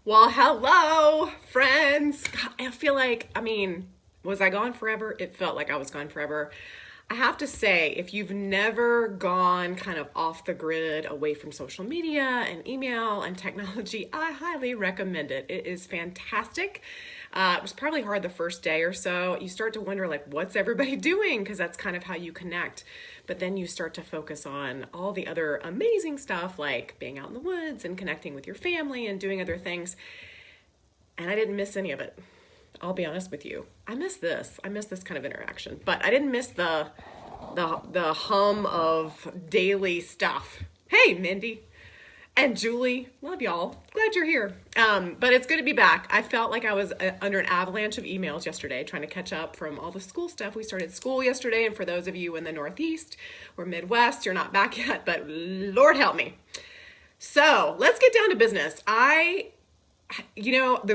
Well, hello, friends. God, I feel like, was I gone forever? It felt like I was gone forever. I have to say, if you've never gone kind of off the grid away from social media and email and technology, I highly recommend it. It is fantastic. It was probably hard the first day or so. You start to wonder, like, what's everybody doing? Because that's kind of how you connect. But then you start to focus on all the other amazing stuff, like being out in the woods and connecting with your family and doing other things. And I didn't miss any of it. I'll be honest with you. I miss this. I miss this kind of interaction. But I didn't miss the hum of daily stuff. Hey, Mindy and Julie, love y'all. Glad you're here. But it's good to be back. I felt like I was under an avalanche of emails yesterday trying to catch up from all the school stuff. We started school yesterday, and for those of you in the Northeast or Midwest, you're not back yet, but Lord help me. So let's get down to business. The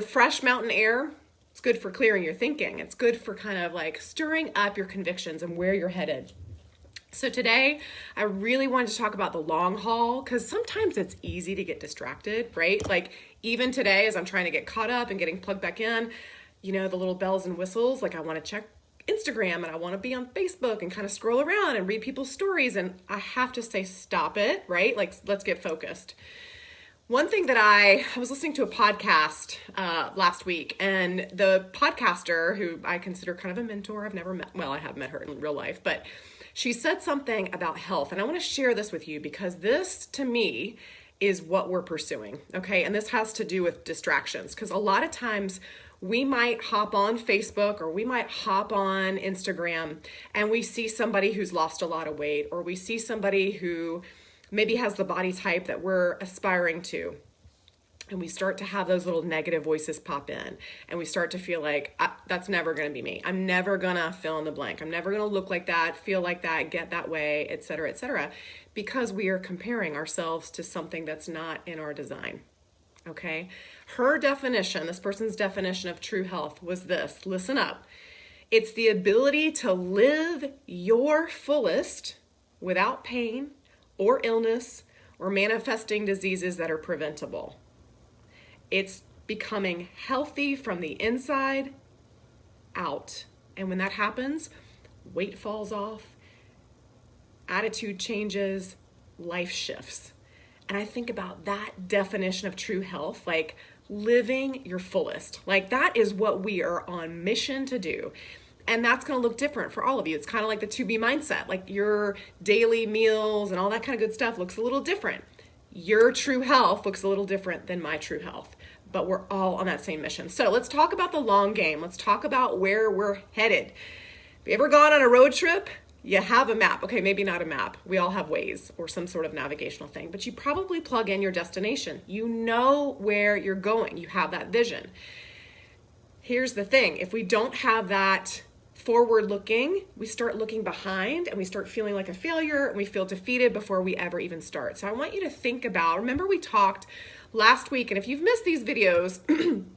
fresh mountain air, it's good for clearing your thinking. It's good for kind of like stirring up your convictions and where you're headed. So today, I really wanted to talk about the long haul because sometimes it's easy to get distracted, right? Like even today, as I'm trying to get caught up and getting plugged back in, the little bells and whistles, like I want to check Instagram and I want to be on Facebook and kind of scroll around and read people's stories. And I have to say, stop it, right? Like, let's get focused. One thing that I was listening to a podcast last week, and the podcaster, who I consider kind of a mentor, I've never met, well, I have met her in real life, but she said something about health. And I want to share this with you because this, to me, is what we're pursuing, okay? And this has to do with distractions because a lot of times we might hop on Facebook or we might hop on Instagram and we see somebody who's lost a lot of weight, or we see somebody who maybe has the body type that we're aspiring to. And we start to have those little negative voices pop in. And we start to feel like, that's never going to be me. I'm never going to fill in the blank. I'm never going to look like that, feel like that, get that way, et cetera, because we are comparing ourselves to something that's not in our design. Okay? Her definition, this person's definition of true health was this. Listen up. It's the ability to live your fullest without pain or illness, or manifesting diseases that are preventable. It's becoming healthy from the inside out. And when that happens, weight falls off, attitude changes, life shifts. And I think about that definition of true health, like living your fullest. Like that is what we are on mission to do. And that's going to look different for all of you. It's kind of like the 2B mindset, like your daily meals and all that kind of good stuff looks a little different. Your true health looks a little different than my true health, but we're all on that same mission. So let's talk about the long game. Let's talk about where we're headed. Have you ever gone on a road trip? You have a map. Okay, maybe not a map. We all have Waze or some sort of navigational thing, but you probably plug in your destination. You know where you're going. You have that vision. Here's the thing. If we don't have that forward looking, we start looking behind and we start feeling like a failure and we feel defeated before we ever even start. So I want you to think about, remember we talked last week, and if you've missed these videos,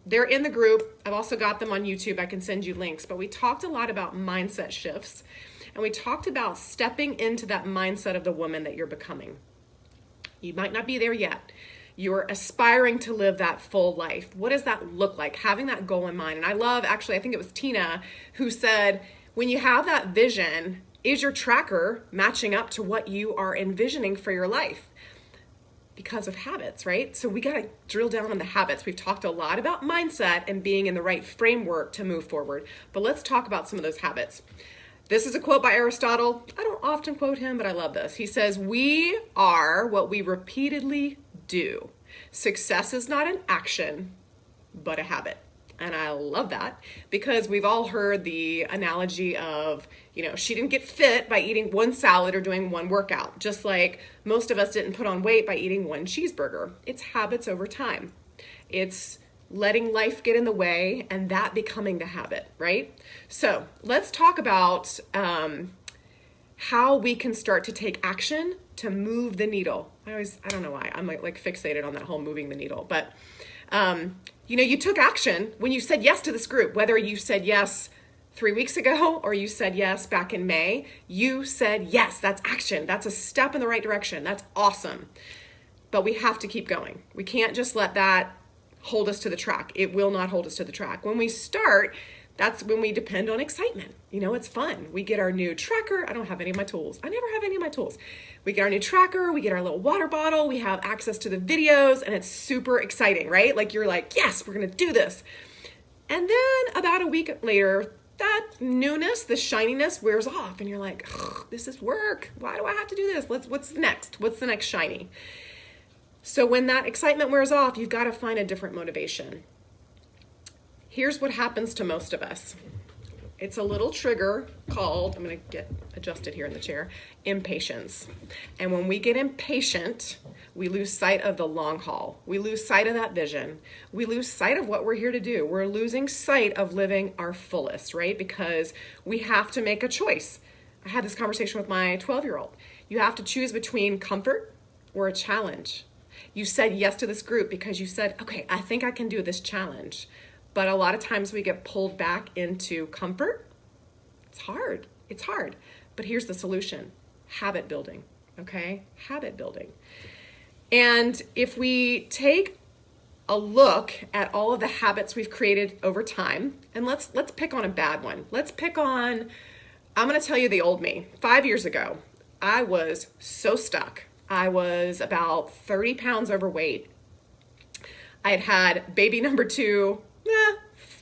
they're in the group. I've also got them on YouTube. I can send you links, but we talked a lot about mindset shifts and we talked about stepping into that mindset of the woman that you're becoming. You might not be there yet. You're aspiring to live that full life. What does that look like? Having that goal in mind. And I love, actually, I think it was Tina who said, when you have that vision, is your tracker matching up to what you are envisioning for your life? Because of habits, right? So we got to drill down on the habits. We've talked a lot about mindset and being in the right framework to move forward. But let's talk about some of those habits. This is a quote by Aristotle. I don't often quote him, but I love this. He says, "We are what we repeatedly do. Success is not an action, but a habit." And I love that because we've all heard the analogy of, she didn't get fit by eating one salad or doing one workout, just like most of us didn't put on weight by eating one cheeseburger. It's habits over time. It's letting life get in the way and that becoming the habit, right? So let's talk about how we can start to take action to move the needle. I don't know why, I'm like fixated on that whole moving the needle, but you took action when you said yes to this group, whether you said yes 3 weeks ago or you said yes back in May, you said yes, that's action. That's a step in the right direction. That's awesome. But we have to keep going. We can't just let that hold us to the track. It will not hold us to the track. When we start, that's when we depend on excitement. It's fun. We get our new tracker. I don't have any of my tools. I never have any of my tools. We get our new tracker. We get our little water bottle. We have access to the videos, and it's super exciting, right? Like you're like, yes, we're going to do this. And then about a week later, that newness, the shininess wears off, and you're like, this is work. Why do I have to do this? What's the next? What's the next shiny? So when that excitement wears off, you've got to find a different motivation. Here's what happens to most of us. It's a little trigger called, I'm going to get adjusted here in the chair, impatience. And when we get impatient, we lose sight of the long haul. We lose sight of that vision. We lose sight of what we're here to do. We're losing sight of living our fullest, right? Because we have to make a choice. I had this conversation with my 12-year-old. You have to choose between comfort or a challenge. You said yes to this group because you said, okay, I think I can do this challenge. But a lot of times we get pulled back into comfort. It's hard. But here's the solution. Habit building, okay? Habit building. And if we take a look at all of the habits we've created over time, and let's pick on a bad one. I'm going to tell you the old me. 5 years ago, I was so stuck. I was about 30 pounds overweight. I had baby number 2,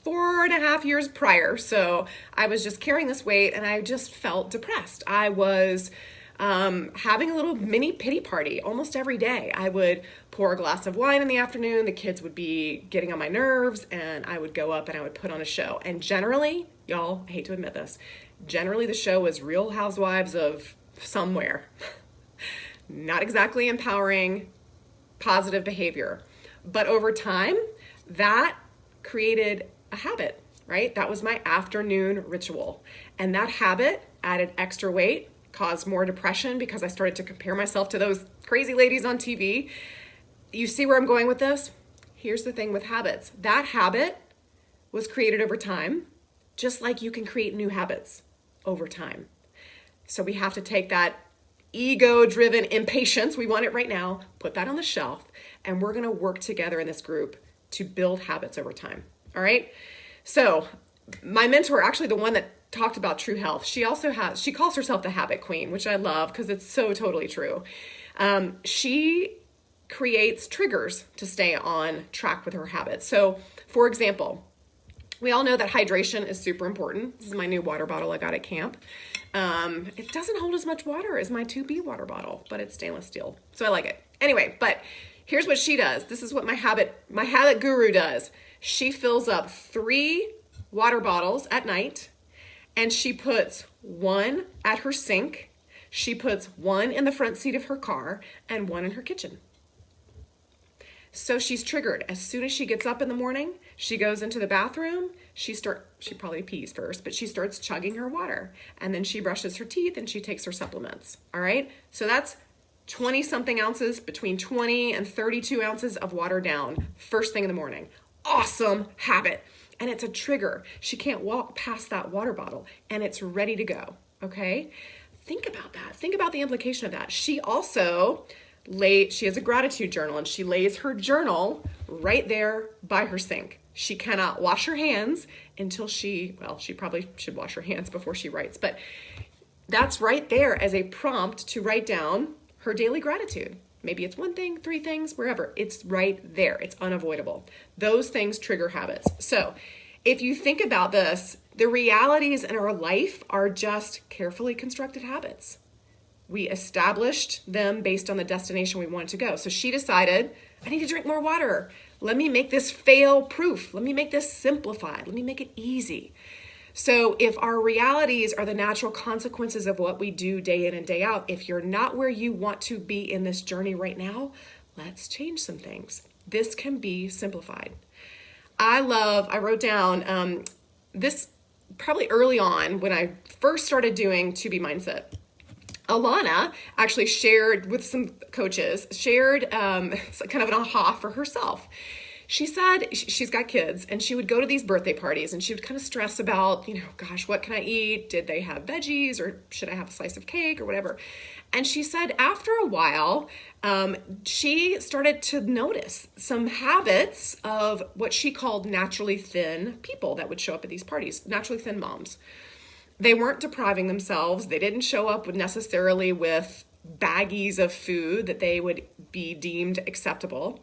4.5 years prior. So I was just carrying this weight and I just felt depressed. I was having a little mini pity party almost every day. I would pour a glass of wine in the afternoon. The kids would be getting on my nerves and I would go up and I would put on a show. And generally, y'all, I hate to admit this, generally the show was Real Housewives of somewhere. Not exactly empowering, positive behavior. But over time, that created a habit, right? That was my afternoon ritual. And that habit added extra weight, caused more depression because I started to compare myself to those crazy ladies on TV. You see where I'm going with this? Here's the thing with habits. That habit was created over time, just like you can create new habits over time. So we have to take that ego-driven impatience, we want it right now, put that on the shelf, and we're going to work together in this group to build habits over time. All right. So my mentor, actually the one that talked about true health, she calls herself the habit queen, which I love because it's so totally true. She creates triggers to stay on track with her habits. So for example, we all know that hydration is super important. This is my new water bottle I got at camp. It doesn't hold as much water as my 2B water bottle, but it's stainless steel. So I like it. Anyway, but here's what she does. This is what my habit guru does. She fills up 3 water bottles at night and she puts 1 at her sink. She puts 1 in the front seat of her car and 1 in her kitchen. So she's triggered. As soon as she gets up in the morning, she goes into the bathroom. She probably pees first, but she starts chugging her water. And then she brushes her teeth and she takes her supplements. All right. So that's 20 something ounces, between 20 and 32 ounces of water down first thing in the morning. Awesome habit. And it's a trigger. She can't walk past that water bottle and it's ready to go. Okay. Think about that. Think about the implication of that. She also she has a gratitude journal and she lays her journal right there by her sink. She cannot wash her hands until she probably should wash her hands before she writes, but that's right there as a prompt to write down her daily gratitude. Maybe it's 1 thing, 3 things, wherever. It's right there. It's unavoidable. Those things trigger habits. So if you think about this, the realities in our life are just carefully constructed habits. We established them based on the destination we wanted to go. So she decided, I need to drink more water. Let me make this fail proof. Let me make this simplified. Let me make it easy. So if our realities are the natural consequences of what we do day in and day out, if you're not where you want to be in this journey right now, let's change some things. This can be simplified. I wrote down this probably early on when I first started doing 2B Mindset. Alana actually shared with some coaches, kind of an aha for herself. She said she's got kids and she would go to these birthday parties and she would kind of stress about, gosh, what can I eat? Did they have veggies or should I have a slice of cake or whatever? And she said after a while, she started to notice some habits of what she called naturally thin people that would show up at these parties, naturally thin moms. They weren't depriving themselves. They didn't show up necessarily with baggies of food that they would be deemed acceptable.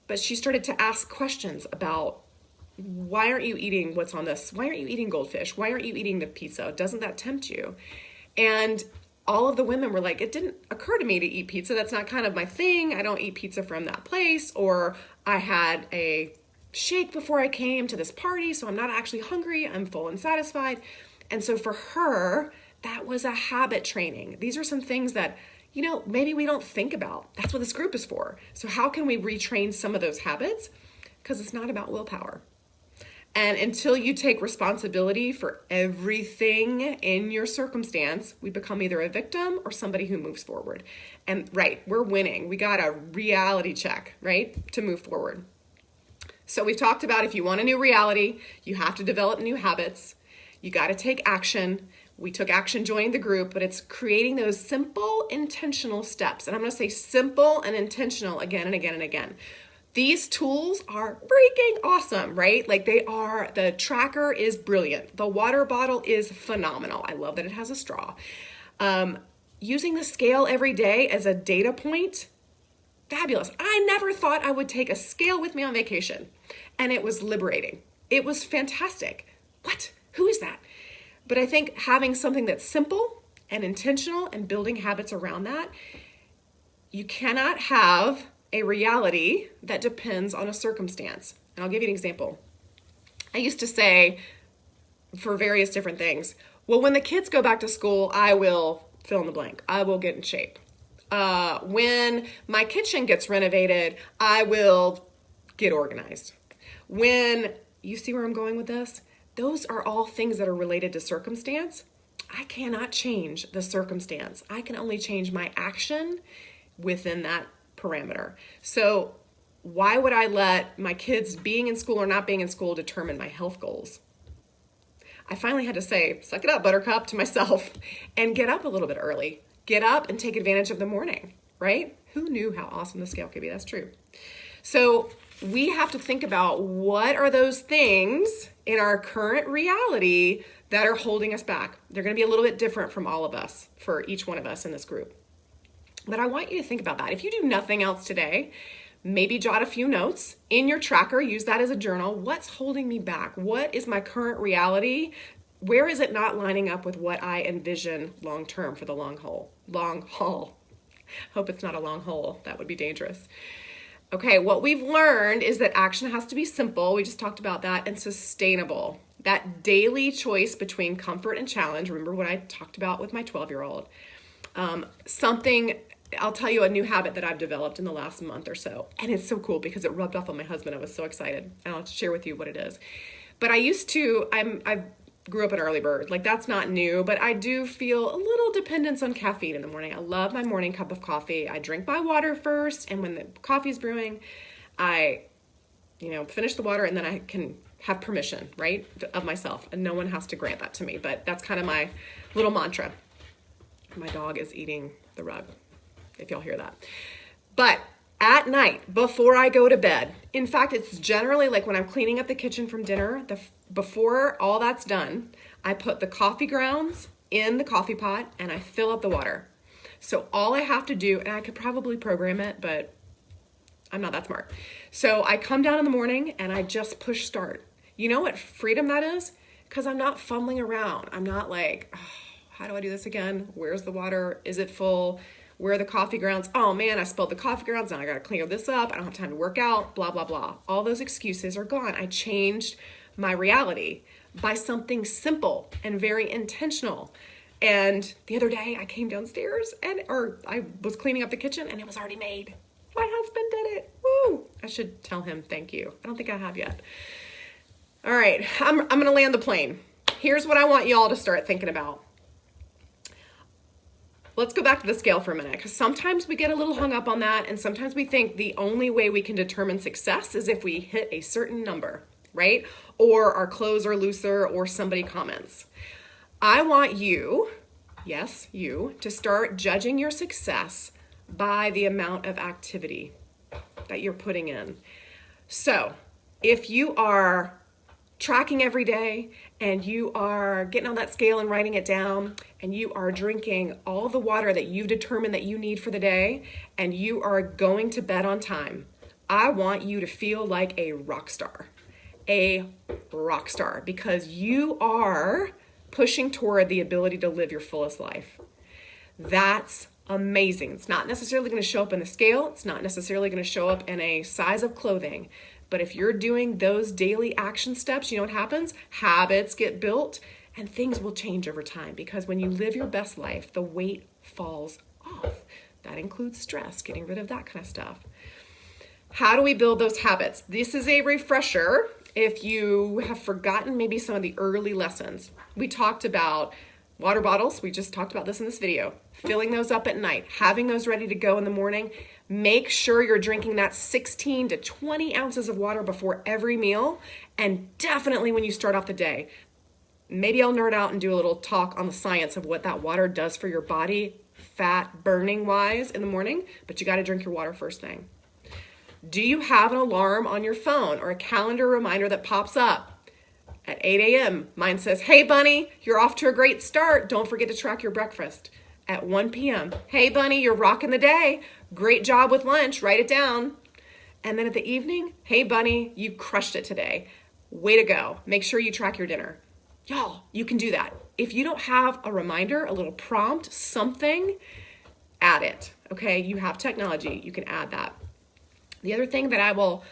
But she started to ask questions about, why aren't you eating what's on this? Why aren't you eating goldfish? Why aren't you eating the pizza? Doesn't that tempt you? And all of the women were like, it didn't occur to me to eat pizza. That's not kind of my thing. I don't eat pizza from that place. Or I had a shake before I came to this party, so I'm not actually hungry. I'm full and satisfied. And so for her, that was a habit training. These are some things that, maybe we don't think about. That's what this group is for. So how can we retrain some of those habits? Because it's not about willpower. And until you take responsibility for everything in your circumstance, we become either a victim or somebody who moves forward. And right, we're winning. We got a reality check, right, to move forward. So we've talked about if you want a new reality, you have to develop new habits. You got to take action. We took action joining the group, but it's creating those simple, intentional steps. And I'm going to say simple and intentional again and again and again. These tools are freaking awesome, right? Like the tracker is brilliant. The water bottle is phenomenal. I love that it has a straw. Using the scale every day as a data point, fabulous. I never thought I would take a scale with me on vacation, and it was liberating. It was fantastic. What? Who is that? But I think having something that's simple and intentional and building habits around that, you cannot have a reality that depends on a circumstance. And I'll give you an example. I used to say for various different things, well, when the kids go back to school, I will fill in the blank. I will get in shape. When my kitchen gets renovated, I will get organized. When, you see where I'm going with this? Those are all things that are related to circumstance. I cannot change the circumstance. I can only change my action within that parameter. So why would I let my kids being in school or not being in school determine my health goals? I finally had to say, suck it up, buttercup, to myself and get up a little bit early. Get up and take advantage of the morning, right? Who knew how awesome the scale could be? That's true. So we have to think about what are those things in our current reality that are holding us back. They're going to be a little bit different from all of us, for each one of us in this group. But I want you to think about that. If you do nothing else today, maybe jot a few notes in your tracker, use that as a journal. What's holding me back? What is my current reality? Where is it not lining up with what I envision long-term for the long haul? Hope it's not a long haul. That would be dangerous. Okay, what we've learned is that action has to be simple. We just talked about that, and sustainable. That daily choice between comfort and challenge. Remember what I talked about with my 12-year-old. I'll tell you a new habit that I've developed in the last month or so. And it's so cool because it rubbed off on my husband. I was so excited. And I'll share with you what it is. But I grew up an early bird. Like, that's not new, but I do feel a little dependence on caffeine in the morning. I love my morning cup of coffee. I drink my water first. And when the coffee's brewing, I, finish the water, and then I can have permission, right, of myself. And no one has to grant that to me. But that's kind of my little mantra. My dog is eating the rug, if y'all hear that. But at night, before I go to bed, in fact, it's generally like when I'm cleaning up the kitchen from dinner, before all that's done, I put the coffee grounds in the coffee pot and I fill up the water. So all I have to do, and I could probably program it, but I'm not that smart. So I come down in the morning and I just push start. You know what freedom that is? Because I'm not fumbling around. I'm not like, oh, how do I do this again? Where's the water? Is it full? Where are the coffee grounds? Oh man, I spilled the coffee grounds. Now I got to clean this up. I don't have time to work out, blah, blah, blah. All those excuses are gone. I changed my reality by something simple and very intentional. And the other day I came downstairs or I was cleaning up the kitchen and it was already made. My husband did it. Woo! I should tell him thank you. I don't think I have yet. All right, I'm going to land the plane. Here's what I want y'all to start thinking about. let's go back to the scale for a minute, because sometimes we get a little hung up on that, and sometimes we think the only way we can determine success is if we hit a certain number, right? Or our clothes are looser, or somebody comments. I want you, yes, you, to start judging your success by the amount of activity that you're putting in. So if you are tracking every day and you are getting on that scale and writing it down, and you are drinking all the water that you've determined that you need for the day, and you are going to bed on time, I want you to feel like a rock star, because you are pushing toward the ability to live your fullest life. That's amazing. It's not necessarily going to show up in the scale. It's not necessarily going to show up in a size of clothing. But if you're doing those daily action steps, you know what happens? Habits get built, and things will change over time, because when you live your best life, the weight falls off. That includes stress, getting rid of that kind of stuff. How do we build those habits? This is a refresher if you have forgotten maybe some of the early lessons. We talked about water bottles. We just talked about this in this video. Filling those up at night, having those ready to go in the morning. Make sure you're drinking that 16 to 20 ounces of water before every meal, and definitely when you start off the day. Maybe I'll nerd out and do a little talk on the science of what that water does for your body, fat burning wise in the morning, but you got to drink your water first thing. Do you have an alarm on your phone or a calendar reminder that pops up? At 8 a.m., mine says, hey bunny, you're off to a great start. Don't forget to track your breakfast. At 1 p.m., hey bunny, you're rocking the day. Great job with lunch, write it down. And then at the evening, hey bunny, you crushed it today. Way to go. Make sure you track your dinner. Y'all, you can do that. If you don't have a reminder, a little prompt, something, add it, okay? You have technology, you can add that. The other thing that I will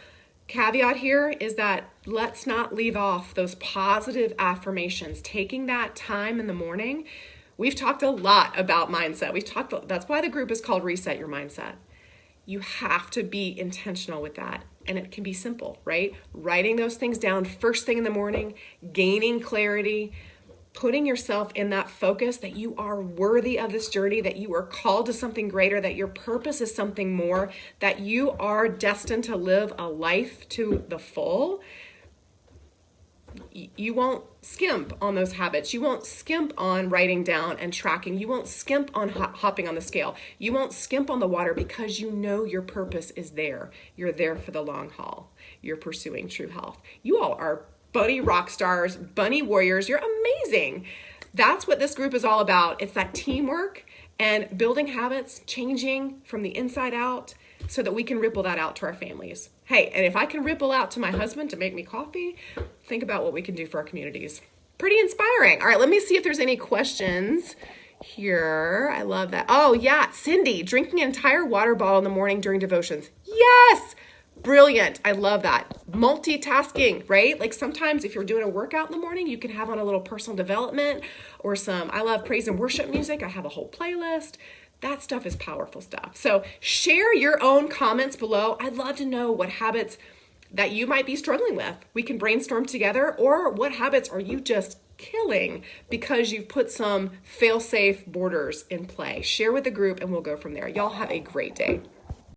caveat here is that let's not leave off those positive affirmations. Taking that time in the morning. We've talked a lot about mindset. That's why the group is called Reset Your Mindset. You have to be intentional with that. And it can be simple, right? Writing those things down first thing in the morning, gaining clarity, putting yourself in that focus that you are worthy of this journey, that you are called to something greater, that your purpose is something more, that you are destined to live a life to the full. You won't skimp on those habits. You won't skimp on writing down and tracking. You won't skimp on hopping on the scale. You won't skimp on the water, because you know your purpose is there. You're there for the long haul. You're pursuing true health. You all are bunny rock stars, bunny warriors. You're amazing. That's what this group is all about. It's that teamwork and building habits, changing from the inside out, so that we can ripple that out to our families. Hey, and if I can ripple out to my husband to make me coffee, think about what we can do for our communities. Pretty inspiring. All right, let me see if there's any questions here. I love that. Oh yeah, Cindy, drinking an entire water bottle in the morning during devotions. Yes, brilliant. I love that. Multitasking, right? Like sometimes if you're doing a workout in the morning, you can have on a little personal development or I love praise and worship music. I have a whole playlist. That stuff is powerful stuff. So share your own comments below. I'd love to know what habits that you might be struggling with. We can brainstorm together, or what habits are you just killing because you've put some fail-safe borders in play. Share with the group and we'll go from there. Y'all have a great day.